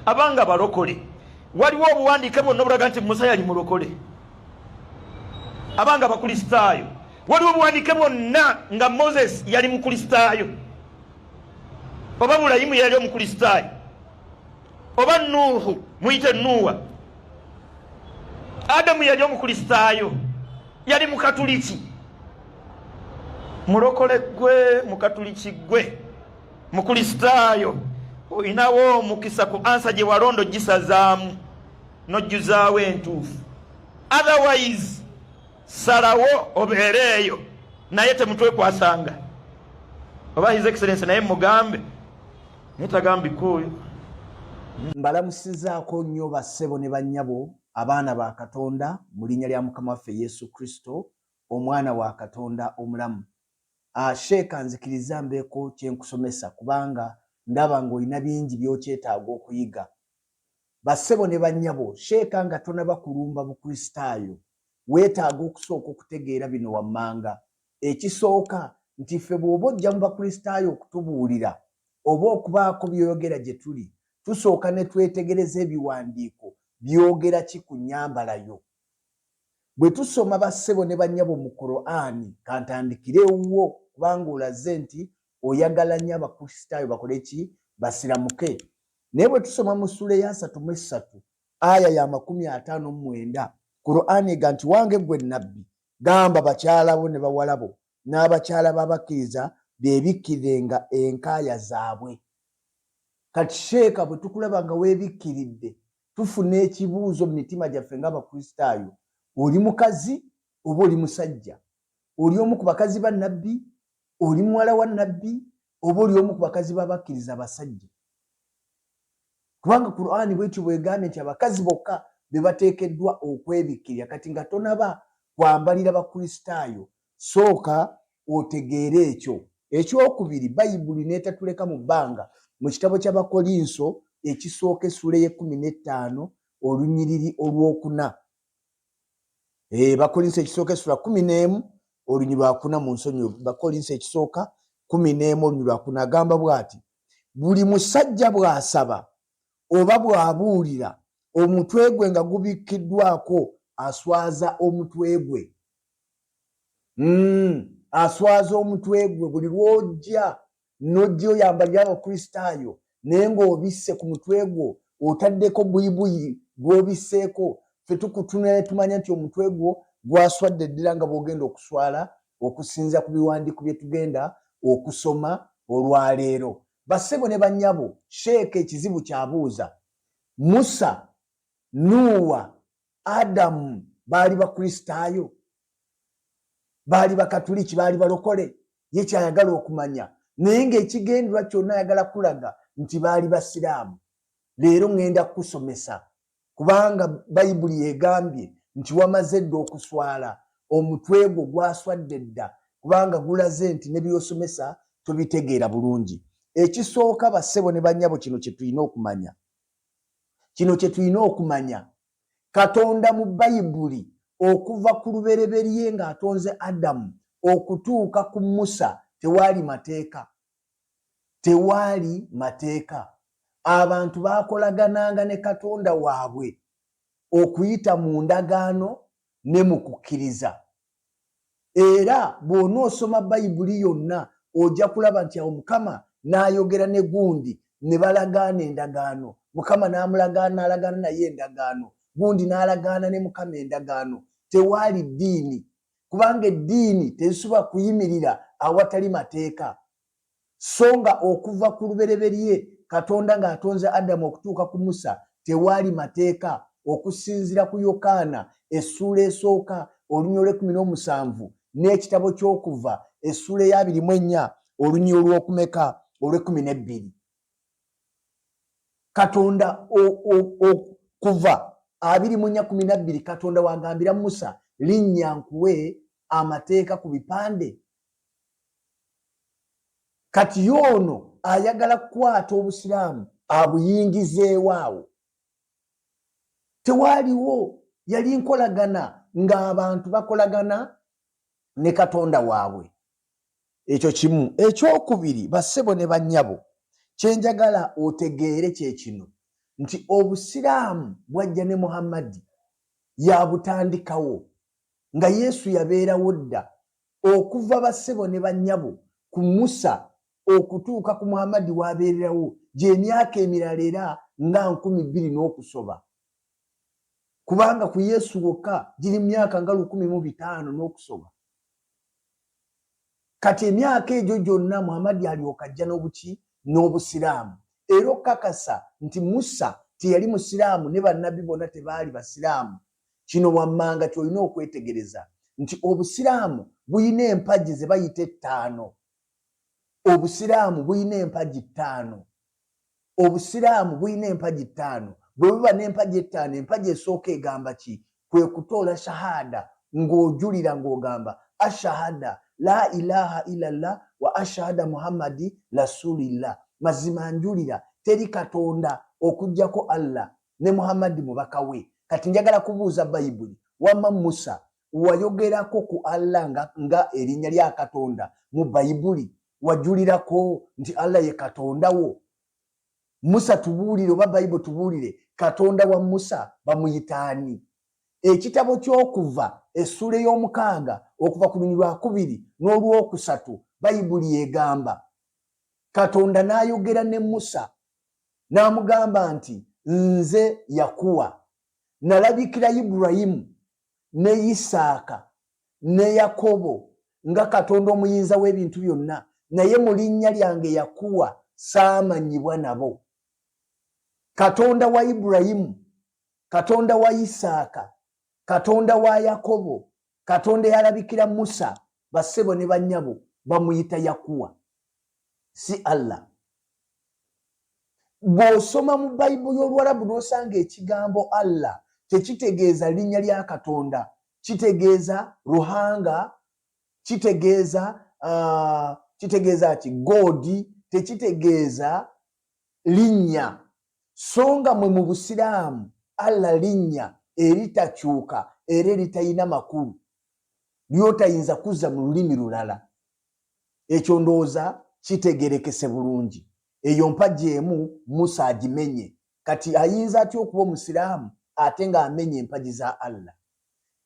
abanga balokole waliwo obuwandiike bwonna obulaga nti Musa yali mulokole abanga bakristaayo waliwo obuwandiike bwonna nga Moses yali mukristaayo oba Mulayimu yali omukristaayo oba Nuhu muyite Nuwa Adamu yali omukristaayo yali mukatuliki mulokole gwe mukatuliki gwe mukristaayo oyinawo omukisa ku ansa gye walondo gisazaamu nojjuzaawo entuufu otherwise salawo obeereeyo naye temutwekwasanga oba his excellence naye mugambe netagambikooyo. Mbalamusizaako nnyo bassebo ne bannyabo abaana ba Katonda mu linnya lya Mukama waffe Yesu Kristo omwana wa Katonda omulamu. Sheeka nzikiriza mbeeko kyenkusomesa kubanga ndaba ng'olina bingi by'okyetaaga okuyiga. Bassebo ne bannyabo, sheeka nga tonaba kulumba bukristaayo weetaaga okusooka okutegeera bino wammanga. Ekisooka nti ffe bw'oba ojja mu bakristaayo okutubuulira oba okubaako by'oyogera gye tuli tusooka ne twetegereza ebiwandiiko byogera ki ku nnyambalayo. Bwe tusoma bassebo ne bannyabo mu Qur'ani kantandikirewo kubanga olaze nti oyagala nnyo abakristaayo bakole ki basiramuke. Naye bwe tusoma mu ssula ya 33 aya ya 59 Qur'ani ega nti wange gwe nnabbi gamba bakyala bo ne bawala bo n'abakyala b'abakkiriza beebikkirenga enkaaya zaabwe. Kati sheeka bwe tukulaba nga weebikkiridde tufuna ekibuuzo mu mitima gyaffe ng'abakristaayo. Oli mukazi oba oli musajja? Oli omu ku bakazi ba nnabbi? Oli muwala wa nnabbi oba oli omu ku bakazi b'abakkiriza abasajja? Kubanga Qur'ani bw'etyo bw'egambye nti abakazi bokka be bateekeddwa okwebikkirira. Kati nga tonaba kwambalira bakristaayo sooka otegeere ekyo. Ekyokubiri Bayibuli n'etatuleka mu bbanga mu kitabo ky'Abakolinso ekisooka essula ye15 olunyiriri olwokuna. Bakolinso ekisooka essula 11 olunyiriri lwakuna mu nsonyi. Bakolinso ekisooka 11 olunyiriri lwakuna agamba bw'ati buli musajja bw'asaba oba bw'abuulira omutwe gwe nga gubikkiddwako aswaza omutwe gwe. Aswaza omutwe gwe buli lw'ojja n'ojja oyambalira abakristaayo naye ng'obisse ku mutwe gwo otaddeko buyibuyi gw'obisseeko ffe tukutunula ne tumanya nti omutwe gwo gwaswadde ddira nga bw'ogenda okuswala okusinza ku biwandiiko bye tugenda okusoma olwaleero. Bassebo ne bannyabo, sheeka ekizibu kyabuuza. Musa, Nuwa, Adamu baali bakristaayo? Baali bakatuliki? Baali balokole? Ye kyayagala okumanya. Naye ng'ekigendwa kyonna ayagala kulaga nti baali basiraamu. Leero ŋŋenda kukusomesa kubanga Bayibuli yegambye nti wamaze dda okuswala omutwe gwo gwaswadde dda kubanga gulaze nti ne by'osomesa tobitegeera bulungi. Ekisooka bassebo ne bannyabo kino kye tulina okumanya. Kino kye tulina okumanya. Katonda mu Bayibuli okuva ku lubereberye ng'atonze Adamu okutuuka ku Musa tewaali mateeka. Tewaali mateeka. Abantu baakolagananga ne Katonda waabwe okuyita mu ndagaano ne mu kukkiriza. Era bw'onoosoma Bayibuli yonna ojja kulaba nti awo Mukama n'ayogera ne gundi ne balagaana endagaano. Mukama n'alagaana naye endagaano. Gundi n'alagaana ne Mukama endagaano. Tewaali ddiini kubanga eddiini tezisobola kuyimirira awatali mateeka. So nga okuva ku lubereberye Katonda ng'atonze Adamu okutuuka ku Musa tewaali mateeka okusinziira ku Yokaana essula esooka olunyiriri olw'17 n'ekitabo ky'Okuva essula eya 24 olunyiriri olw'okumeka olw'12. Katonda Kuva 24:12 Katonda wagambira Musa linnya nkuwe amateeka ku bipande. Kati y'ono ayagala kukwata obusiraamu abuyingizeewo awo. Tewaaliwo, yali nkolagana ng'abantu bakolagana ne Katonda waabwe. Ekyo kimu. Ekyokubiri bassebo ne bannyabo kyenjagala otegeere kye kino nti obusiraamu bwajja ne Muhammadi yabutandikawo nga Yesu yabeerawo dda okuva bassebo ne bannyabo ku Musa okutuuka ku Muhammadi wabeererawo gy'emyaka emirala era nga 2000 n'okusoba kubanga ku Yesu wokka giri myaka nga 1500 n'okusoba. Kati emyaka egyo gyonna Muhammadi alyoka ajja n'obuki n'obusiraamu era okakasa nti Musa teyali musiraamu ne bannabbi bonna tebaali basiraamu. Kino wammanga kyolina okwetegereza nti obusiraamu buyina empagi ze bayita 5. Obusiraamu buyina empagi 5. Obusiraamu buyina empagi 5. Bwe buba n'empagi 5, empagi esooka egamba ki? Kwe kutoola shahada ng'ojulira ng'ogamba ashahada la ilaha illallah wa ashahada Muhammadi rasulillah. Mazima njulira teri katonda okujjako Allah ne Muhammadi mubaka we. Kati njagala kubuuza Bayibuli, wamma Musa wayogerako ku Allah nga erinnya lya Katonda mu Bayibuli wajulirako nti Allah ye Katonda wo? Musa tubuulire oba Bayibuli tubuulire Katonda wa Musa bamuyitaani? Ekitabo ky'Okuva essula y'omukaaga okuva ku lunyiriri 2 n'olwokusatu Bayibuli yegamba Katonda n'ayogera ne Musa n'amugamba nti nze yakuwa nalabikira Ibulayimu ne Isaaka ne Yakobo nga Katonda omuyinza w'ebintu byonna, naye mu linnya lyange yakuwa saamanyibwa nabo. Katonda wa Ibulayimu, Katonda wa Isaaka, Katonda wa Yakobo, Katonda yalabikira Musa bassebo ne bannyabo bamuyita yakuwa, si Allah. Bw'osoma mu Bayibuli y'Oluwarabu n'osanga ekigambo Allah tekitegeeza linnya lya Katonda, kitegeeza Ruhanga, kitegeeza ki God, tekitegeeza linnya. Songa mwe mu Busiraamu Allah linnya eritakyuka era eritalina makulu lyotayinza kuzza mu lulimi lulala. Ekyo ndowooza kitegerekese bulungi. Eyo mpagi emu Musa agimenye. Kati ayinza atya okuba Omusiraamu ate nga amenye empagi za Allah?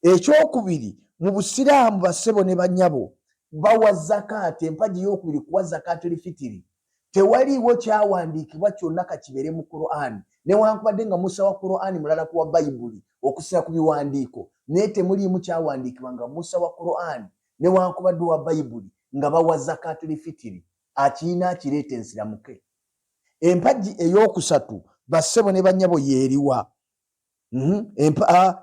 Ekyokubiri, mu Busiraamu bassebo ne bannyabo bawa zakaati. Empagi y'okubiri kuwa zakaati fitiri. Tewaliiwo kyawandiikibwa kyonna kakibeere mu Qur'an newankubadde nga Musa wa Qur'an mulala kuwa Bayibuli okusinziira ku biwandiiko, naye temuliimu kyawandiikibwa nga Musa wa Qur'an newankubadde wa Bayibuli nga bawa zakaati fitiri. Akiina akireeta ensiramuke. Empagi ey'okusatu bassebo ne bannyabo yeeriwa.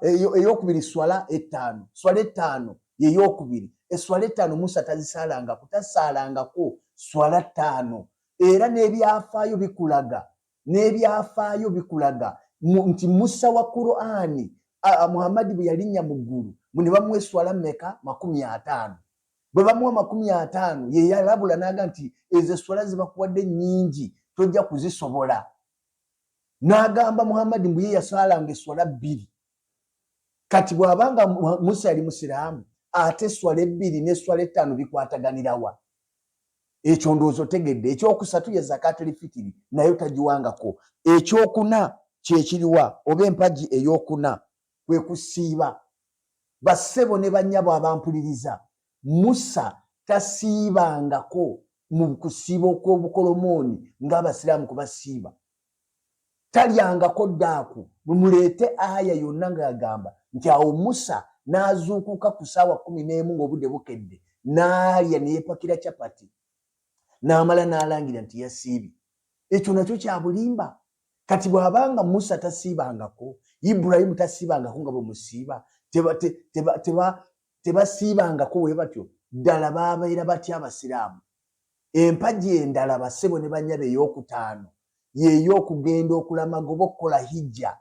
Ey'okubiri swala 5. Swala 5 y'ey'okubiri. Eswala 5 Musa tazisaalangako, tasaalangako swala 5. Era n'ebyafaayo bikulaga nti Musa wa Qur'ani Muhammadi bwe yalinnya mu ggulu ne bamuwa eswala mmeka? 50. Bwe bamuwa 50 ye yalabula n'aga nti ezo eswala zibakuwadde nnyingi tojja kuzisobola. N'agamba Muhammadi mbu ye yaswalanga eswala 2. Kati bw'abanga Musa yali musiraamu ate eswala 2 n'eswala 5 bikwataganirawa? Ekyo ndowooza otegedde. Ekyokusatu ye zakaati fitiri nayo tagiwangako. Ekyokuna kyekiriwa oba empagi ey'okuna kwe kusiiba. Bassebo ne bannyabo abampuliriza, Musa tasiibangako mu kusiiba okw'obukolomooni ng'Abasiraamu kubasiiba. Talyangako ddaaku. Mumuleete aya yonna ng'agamba nti awo Musa n'azuukuka ku ssaawa 11 ng'obudde bukedde n'alya ne yeepakira capati n'amala n'alangira nti yasiibye. Ekyo nakyo kya bulimba. Kati bw'abanga Musa tasiibangako, Ibulayimu tasiibangako nga bwemusiiba, tebasiibangako bwe batyo, ddala baabeera batya Abasiraamu? Empagi endala bassebo ne bannyabo ey'okutaano y'ey'okugenda okulamaga oba okukola hijja.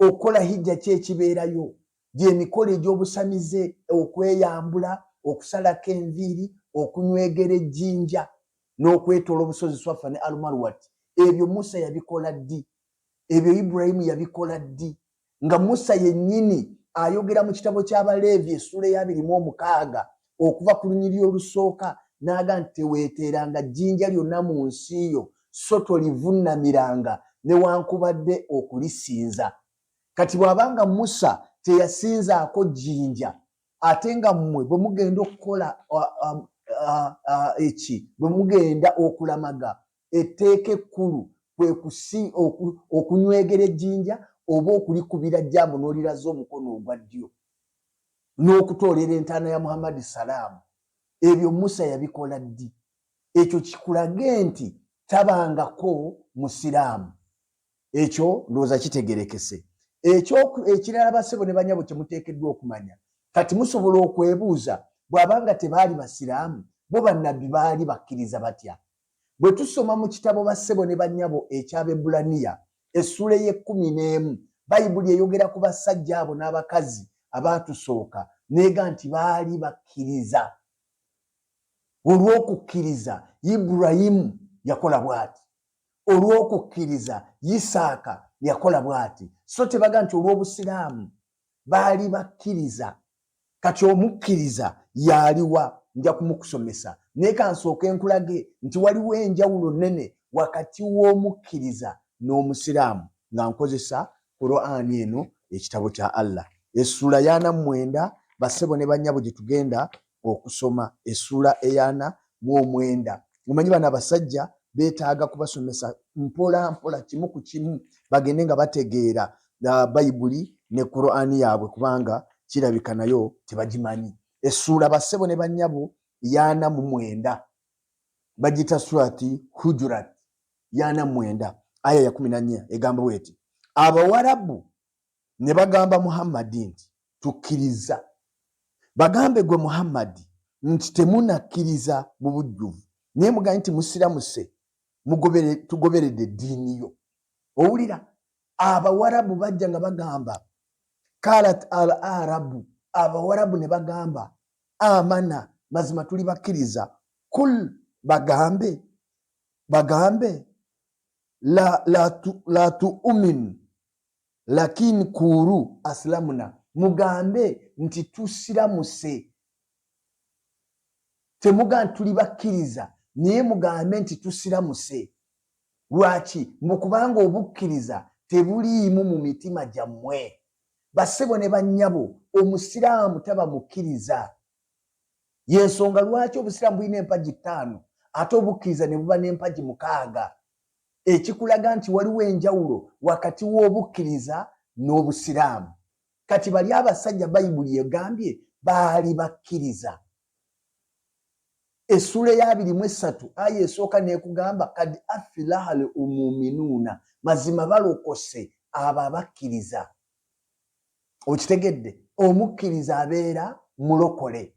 Okukola hijja kyekibeerayo gy'emikolo egy'obusamize, okweyambula, okusalako enviiri, okunywegera ejjinja n'okwetoola obusozi Swafa ne Almarwat. Ebyo Musa yabikola ddi? Ebyo Ibulayimu yabikola ddi? Nga Musa yennyini ayogera mu kitabo ky'Abaleevi essula ya 26 okuva ku lunyiriri olusooka n'aga nti teweeteeranga jjinja lyonna mu nsi yo so tolivuunamiranga newankubadde okulisinza. Kati bw'abanga Musa teyasinzaako jjinja ate nga mmwe bwe mugenda okukola bwe mugenda okulamaga etteeka ekkulu kwe okunywegera ejjinja oba okulikubira jjambo n'oliraza omukono ogwa ddyo n'okutoolera entaana ya Muhammadi salaamu. Ebyo Musa yabikola ddi? Ekyo kikulage nti tabangako musiraamu. Ekyo ndowooza kitegerekese. Ekirala bassebo ne banyabo kye muteekeddwa okumanya, kati musobola okwebuuza bw'abanga tebaali basiraamu bo bannabbi baali bakkiriza batya? Bwe tusoma mu kitabo bassebo ne banyabo eky'Abaebbulaniya essula y'e11 Bayibuli eyogera ku basajja abo n'abakazi abaatusooka neega nti baali bakkiriza. Olw'okukkiriza Ibulayimu yakola bw'ati, olw'okukkiriza Isaaka yakola bw'ati. So tebaga nti olw'obusiraamu baali bakkiriza. Kati omukkiriza yaliwa? Nja kumukusomesa naye kansooke nkulage nti waliwo enjawulo nnene wakati w'omukkiriza n'omusiraamu nga nkozesa Qur'ani eno ekitabo kya Allah. Essula ya 49 bassebo ne bannyabo gye tugenda okusoma, essula eyana mu 9. Mumanyi bano abasajja beetaaga kubasomesa mpola mpola kimu ku kimu bagende nga bategeera Bayibuli ne Qur'ani yaabwe kubanga kirabika nayo tebagimanyi. Essula bassebo ne bannyabo yana mu 9 bagita surati Hujurat yana mu 9 aya ya 14 egamba bweti, Abawarabu ne bagamba Muhammadi nti tukkiriza. Bagambe gwe Muhammadi nti temunakkiriza mu bujjuvu naye mugambe nti musiramuse tugoberedde eddiini yo. Owulira, Abawarabu bajja nga bagamba kalat al arabu, Abawarabu ne bagamba amana, mazima tuli bakkiriza. Kul, bagambe la tu'minu lakini kuru aslamuna, mugambe nti tusiramuse. Temugambe tuli bakkiriza naye mugambe nti tusiramuse. Lwaki? Mukubanga obukkiriza tebuliimu mu mitima gyammwe. Bassebo ne bannyabo, omusiraamu taba mukkiriza. Yensonga lwaki obusiraamu bulina empagi 5 ate obukkiriza ne buba n'empagi 6. Ekikulaga nti waliwo enjawulo wakati w'obukkiriza n'obusiraamu. Kati bali abasajja Bayibuli egambye baali bakkiriza. Essula ya 23 aya esooka n'ekugamba kad aflaha al muminuuna, mazima balokose abo abakkiriza. Okitegedde? Omukkiriza abeera mulokole.